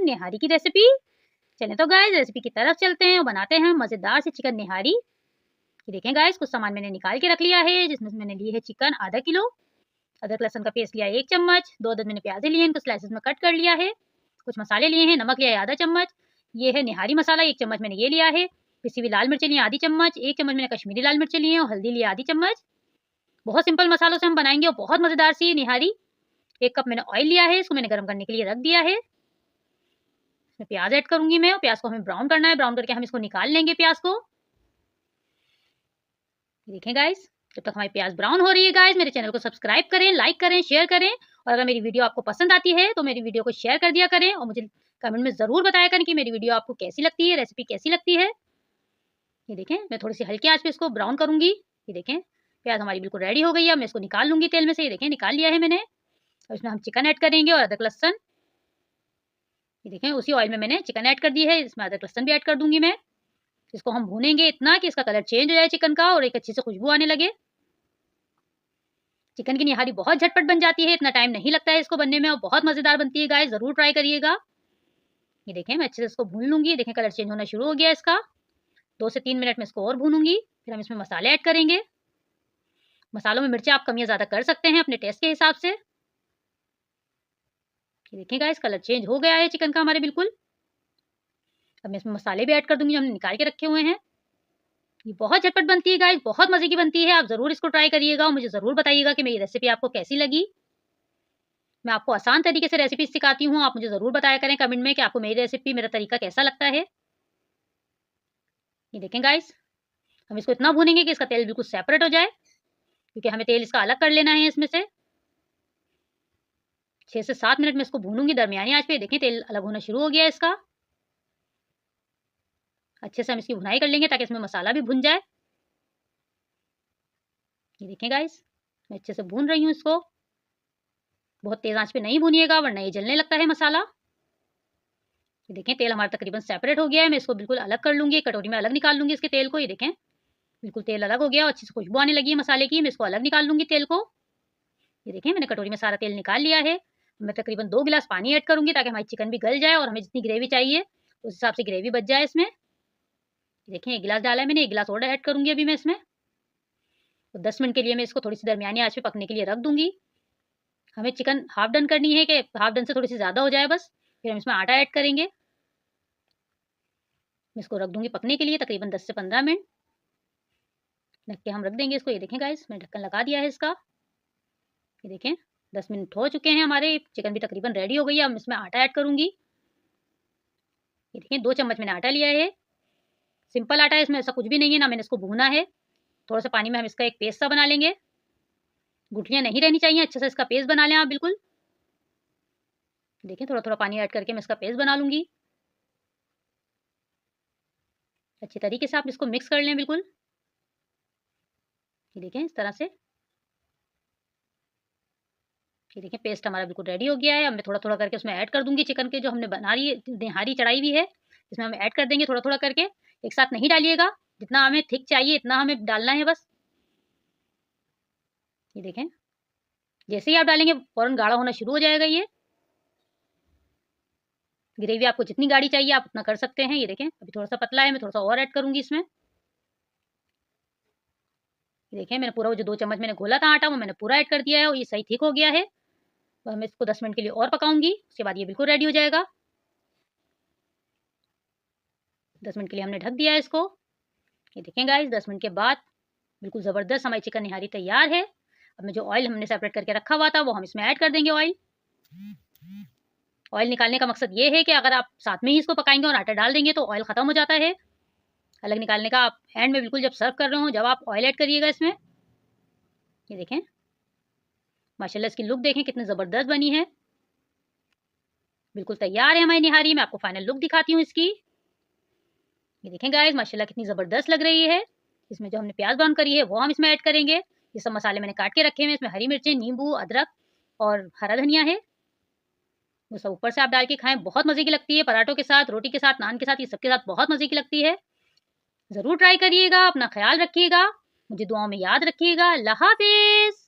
Chicken निहारी की recipe. चलें तो गाइस रेसिपी की तरफ चलते हैं और बनाते हैं मज़ेदार से चिकन निहारी। ये देखें गाइस कुछ सामान मैंने निकाल के रख लिया है, जिसमें मैंने लिए है चिकन आधा किलो, अदरक लहसुन का पेस्ट लिया है 1 चम्मच, 2 अदद मैंने प्याज लिए इनको स्लाइसेस में कट कर लिया है, कुछ मसाले लिए हैं, नमक लिया है आधा चम्मच, ये है निहारी मसाला 1 चम्मच मैंने ये लिया है, पिसी हुई लाल मिर्च लिए आधी चम्मच, 1 चम्मच मैंने कश्मीरी लाल मिर्च लिए और हल्दी लिया आधी चम्मच। बहुत सिंपल मसालों से हम बनाएंगे और बहुत मज़ेदार सी निहारी। 1 कप मैंने ऑयल लिया है, इसको मैंने गर्म करने के लिए रख दिया है। इसमें प्याज ऐड करूंगी मैं और प्याज को हमें ब्राउन करना है, ब्राउन करके हम इसको निकाल लेंगे प्याज को। देखें गाइस जब तक हमारी प्याज ब्राउन हो रही है गाइस मेरे चैनल को सब्सक्राइब करें, लाइक करें, शेयर करें और अगर मेरी वीडियो आपको पसंद आती है तो मेरी वीडियो को शेयर कर दिया करें और मुझे कमेंट में ज़रूर बताया करें कि मेरी वीडियो आपको कैसी लगती है, रेसिपी कैसी लगती है। ये देखें मैं थोड़ी सी हल्की आंच पे इसको ब्राउन करूंगी। ये देखें प्याज हमारी बिल्कुल रेडी हो गई है, मैं इसको निकाल लूंगी तेल में से। ये देखें निकाल लिया है मैंने। और इसमें हम चिकन ऐड करेंगे और अदरक लहसुन। ये देखें उसी ऑयल में मैंने चिकन ऐड कर दी है, इसमें अदरक लहसुन भी ऐड कर दूंगी मैं। इसको हम भूनेंगे इतना कि इसका कलर चेंज हो जाए चिकन का और एक अच्छी से खुशबू आने लगे। चिकन की निहारी बहुत झटपट बन जाती है, इतना टाइम नहीं लगता है इसको बनने में और बहुत मज़ेदार बनती है गाइस, ज़रूर ट्राई करिएगा। ये देखें मैं अच्छे से इसको भून लूंगी। देखें कलर चेंज होना शुरू हो गया इसका। 2 से 3 मिनट में इसको और भूनूंगी। फिर हम इसमें मसाले ऐड करेंगे। मसालों में मिर्चें आप कम या ज़्यादा कर सकते हैं अपने टेस्ट के हिसाब से। ये देखें गाइस कलर चेंज हो गया है चिकन का हमारे बिल्कुल। अब मैं इसमें मसाले भी ऐड कर दूंगी जो हमने निकाल के रखे हुए हैं। ये बहुत झटपट बनती है गाइस, बहुत मज़े की बनती है। आप ज़रूर इसको ट्राई करिएगा और मुझे ज़रूर बताइएगा कि मेरी रेसिपी आपको कैसी लगी। मैं आपको आसान तरीके से रेसिपी सिखाती हूँ, आप मुझे ज़रूर बताया करें कमेंट में कि आपको मेरी रेसिपी मेरा तरीका कैसा लगता है। ये देखें गाइस हम इसको इतना भूनेंगे कि इसका तेल बिल्कुल सेपरेट हो जाए, क्योंकि हमें तेल इसका अलग कर लेना है इसमें से। 6 से 7 मिनट में इसको भूनूंगी दरमियानी आंच पे। देखें तेल अलग होना शुरू हो गया है इसका। अच्छे से हम इसकी भुनाई कर लेंगे ताकि इसमें मसाला भी भुन जाए। ये देखें गाइस मैं अच्छे से भून रही हूँ इसको। बहुत तेज़ आंच पे नहीं भूनिएगा वरना ये जलने लगता है मसाला। ये देखें तेल हमारा तकरीबन सेपरेट हो गया है। मैं इसको बिल्कुल अलग कर लूँगी, कटोरी में अलग निकाल लूँगी इसके तेल को। ये देखें बिल्कुल तेल अलग हो गया और अच्छी से खुशबू आने लगी है मसाले की। मैं इसको अलग निकाल लूँगी तेल को। ये देखें मैंने कटोरी में सारा तेल निकाल लिया है। मैं तकरीबन 2 गिलास पानी ऐड करूँगी ताकि हमारी चिकन भी गल जाए और हमें जितनी ग्रेवी चाहिए उस हिसाब से ग्रेवी बच जाए इसमें। देखें 1 गिलास डाला है मैंने, 1 गिलास और ऐड करूँगी अभी मैं इसमें। तो 10 मिनट के लिए मैं इसको थोड़ी सी दरमियानी आंच पे पकने के लिए रख दूँगी। हमें चिकन हाफ डन करनी है कि हाफ डन से थोड़ी सी ज़्यादा हो जाए बस। फिर हम इसमें आटा ऐड करेंगे। मैं इसको रख दूँगी पकने के लिए तकरीबन 10 से 15 मिनट ढक के हम रख देंगे इसको। ये देखें गाइस मैं ढक्कन लगा दिया है इसका। ये देखें 10 मिनट हो चुके हैं हमारे, चिकन भी तकरीबन रेडी हो गई है। अब इसमें आटा ऐड करूँगी। ये देखें 2 चम्मच मैंने आटा लिया है, सिंपल आटा है, इसमें ऐसा कुछ भी नहीं है, ना मैंने इसको भूना है। थोड़ा सा पानी में हम इसका एक पेस्ट सा बना लेंगे। गुठलियाँ नहीं रहनी चाहिए, अच्छे से इसका पेस्ट बना लें आप बिल्कुल। देखें थोड़ा थोड़ा पानी ऐड करके मैं इसका पेस्ट बना लूँगी। अच्छे तरीके से आप इसको मिक्स कर लें बिल्कुल। ये देखें इस तरह से। ये देखें पेस्ट हमारा बिल्कुल रेडी हो गया है। अब मैं थोड़ा थोड़ा करके उसमें ऐड कर दूँगी चिकन के जो हमने निहारी चढ़ाई हुई है, इसमें हम ऐड कर देंगे थोड़ा थोड़ा करके। एक साथ नहीं डालिएगा, जितना हमें थिक चाहिए इतना हमें डालना है बस। ये देखें जैसे ही आप डालेंगे फ़ौरन गाढ़ा होना शुरू हो जाएगा ये। ग्रेवी आपको जितनी गाढ़ी चाहिए आप उतना कर सकते हैं। ये देखें अभी थोड़ा सा पतला है, मैं थोड़ा सा और ऐड करूँगी इसमें। ये देखें मैंने पूरा वो जो 2 चम्मच मैंने घोला था आटा वो मैंने पूरा ऐड कर दिया है और ये सही थिक हो गया है। तो मैं इसको 10 मिनट के लिए और पकाऊंगी, उसके बाद ये बिल्कुल रेडी हो जाएगा। 10 मिनट के लिए हमने ढक दिया है इसको। ये देखें गाइस 10 मिनट के बाद बिल्कुल ज़बरदस्त हमारी चिकन निहारी तैयार है। अब मैं जो ऑयल हमने सेपरेट करके रखा हुआ था वो हम इसमें ऐड कर देंगे ऑयल। ऑयल निकालने का मकसद ये है कि अगर आप साथ में ही इसको पकाएंगे और आटा डाल देंगे तो ऑयल ख़त्म हो जाता है। अलग निकालने का आप एंड में बिल्कुल जब सर्व कर रहे हो जब आप ऑयल ऐड करिएगा इसमें। ये देखें माशाल्लाह इसकी लुक देखें कितनी ज़बरदस्त बनी है। बिल्कुल तैयार है हमारी निहारी। मैं आपको फाइनल लुक दिखाती हूँ इसकी। ये देखें गाइस माशाल्लाह कितनी ज़बरदस्त लग रही है। इसमें जो हमने प्याज ब्राउन करी है वो हम इसमें ऐड करेंगे। ये सब मसाले मैंने काट के रखे हैं, इसमें हरी मिर्चें, नींबू, अदरक और हरा धनिया है। वो सब ऊपर से आप डाल के खाएं, बहुत मज़े की लगती है। पराठों के साथ, रोटी के साथ, नान के साथ, ये सबके साथ बहुत मज़े की लगती है। ज़रूर ट्राई करिएगा। अपना ख्याल रखिएगा, मुझे दुआओं में याद रखिएगा। अल्लाह हाफ़िज़।